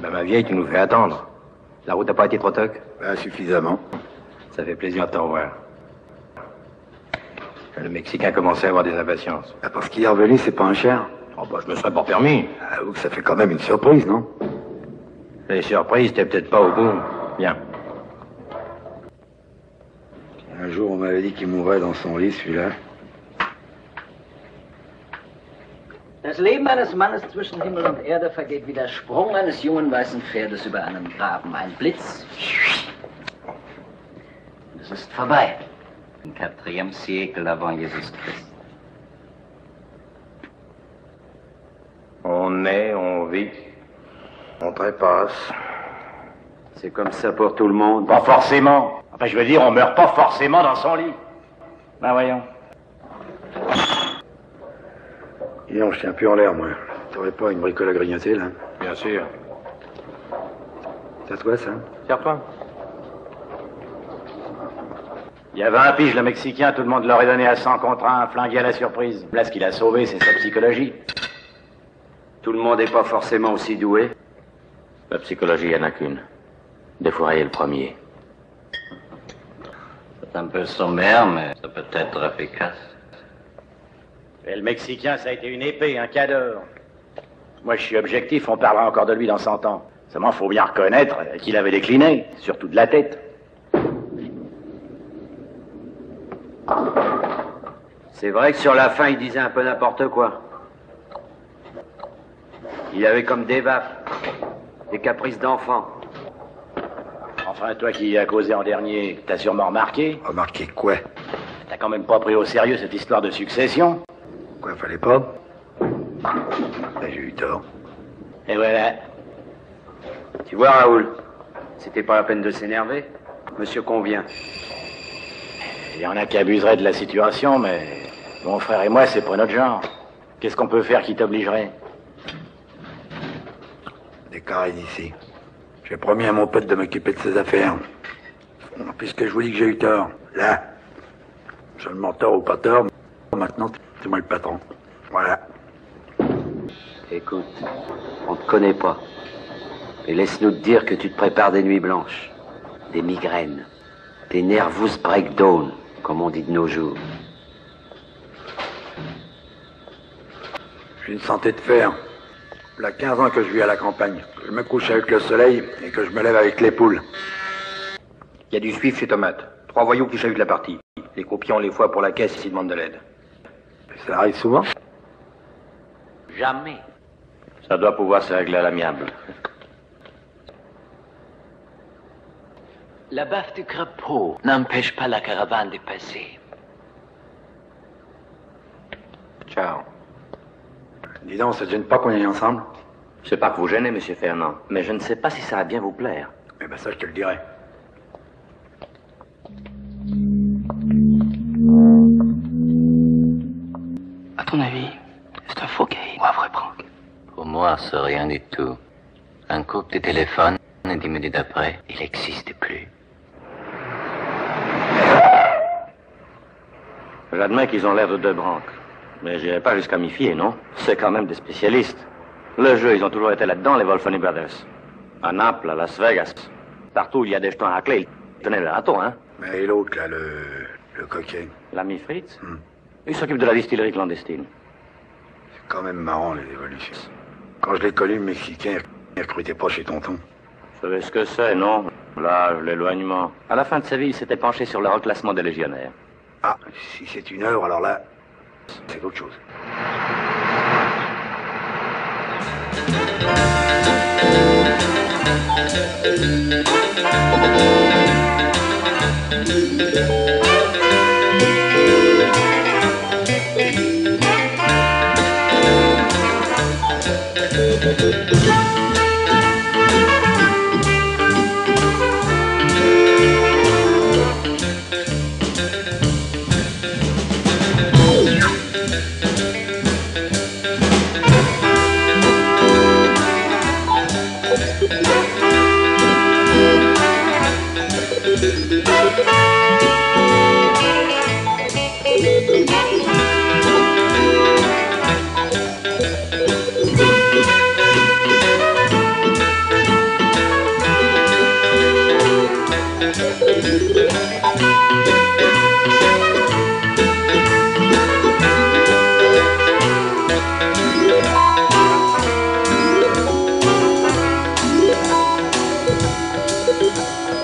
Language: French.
Ben, ma vieille, tu nous fais attendre. La route n'a pas été trop toc? Ben, suffisamment. Ça fait plaisir de t'en voir. Le Mexicain commençait à avoir des impatiences. Ben, parce qu'il est revenu, c'est pas un cher. Oh, bah, je me serais pas permis. Avoue que ça fait quand même une surprise, non? Les surprises, t'es peut-être pas au bout. Bien. Un jour, on m'avait dit qu'il mourrait dans son lit, celui-là. Das Leben eines Mannes zwischen Himmel und Erde vergeht wie der Sprung eines jungen weißen Pferdes über einen Graben. Ein Blitz. Und es ist vorbei. Im 4e siècle avant Jésus-Christ. On naît, on vit, on trépasse. C'est comme ça pour tout le monde. Pas forcément. Enfin, je veux dire, on meurt pas forcément dans son lit. Ben voyons. Dis donc, je tiens plus en l'air, moi. T'aurais pas une bricole à grignoter, là? Bien sûr. C'est à toi, ça? Serre-toi. Il y a 20 piges, le Mexicain, tout le monde l'aurait donné à 100 contre 1, flingué à la surprise. Là, ce qu'il a sauvé, c'est sa psychologie. Tout le monde n'est pas forcément aussi doué. La psychologie, il n'y en a qu'une. Défourailler le premier. C'est un peu sommaire, mais ça peut être efficace. Et le Mexicain, ça a été une épée, un cador. Moi, je suis objectif, on parlera encore de lui dans 100 ans. Seulement, faut bien reconnaître qu'il avait décliné, surtout de la tête. C'est vrai que sur la fin, il disait un peu n'importe quoi. Il avait comme des vapes, des caprices d'enfant. Enfin, toi qui y as causé en dernier, t'as sûrement remarqué. Remarquez quoi? T'as quand même pas pris au sérieux cette histoire de succession. Quoi, fallait pas? Ben, j'ai eu tort. Et voilà. Tu vois, Raoul, c'était pas la peine de s'énerver. Monsieur convient. Il y en a qui abuseraient de la situation, mais mon frère et moi, c'est pas notre genre. Qu'est-ce qu'on peut faire qui t'obligerait? Décarré d'ici. J'ai promis à mon pote de m'occuper de ses affaires. Puisque je vous dis que j'ai eu tort. Là, seulement tort ou pas tort, maintenant, c'est moi le patron. Voilà. Écoute, on te connaît pas. Et laisse-nous te dire que tu te prépares des nuits blanches, des migraines, des nervous breakdown, comme on dit de nos jours. J'ai une santé de fer. Il y a 15 ans que je vis à la campagne. Que je me couche avec le soleil et que je me lève avec les poules. Il y a du suif chez Tomate. 3 voyous qui chahutent la partie. Les croupions les fois pour la caisse s'ils demandent de l'aide. Ça arrive souvent? Jamais. Ça doit pouvoir se régler à l'amiable. La baffe du crapaud n'empêche pas la caravane de passer. Ciao. Dis donc, ça te gêne pas qu'on y aille ensemble? C'est pas que vous gênez, monsieur Fernand, mais je ne sais pas si ça va bien vous plaire. Eh ben ça, je te le dirai. À ton avis, c'est un faux gay ou un vrai prank? Pour moi, c'est rien du tout. Un couple de téléphone, et 10 minutes après, il n'existe plus. J'admets qu'ils ont l'air de 2 branques. Mais j'irai pas jusqu'à m'y fier, non? C'est quand même des spécialistes. Le jeu, ils ont toujours été là-dedans, les Wolfoni Brothers. À Naples, à Las Vegas. Partout où il y a des jetons à clé, ils tenaient le râteau, hein? Mais et l'autre, là, le coquin? L'ami Fritz? Il s'occupe de la distillerie clandestine. C'est quand même marrant, les évolutions. Quand je l'ai connu, le Mexicain, il recrutait pas chez Tonton. Vous savez ce que c'est, non? L'âge, l'éloignement. À la fin de sa vie, il s'était penché sur le reclassement des légionnaires. Ah, si c'est une œuvre, alors là, c'est autre chose. Thank you.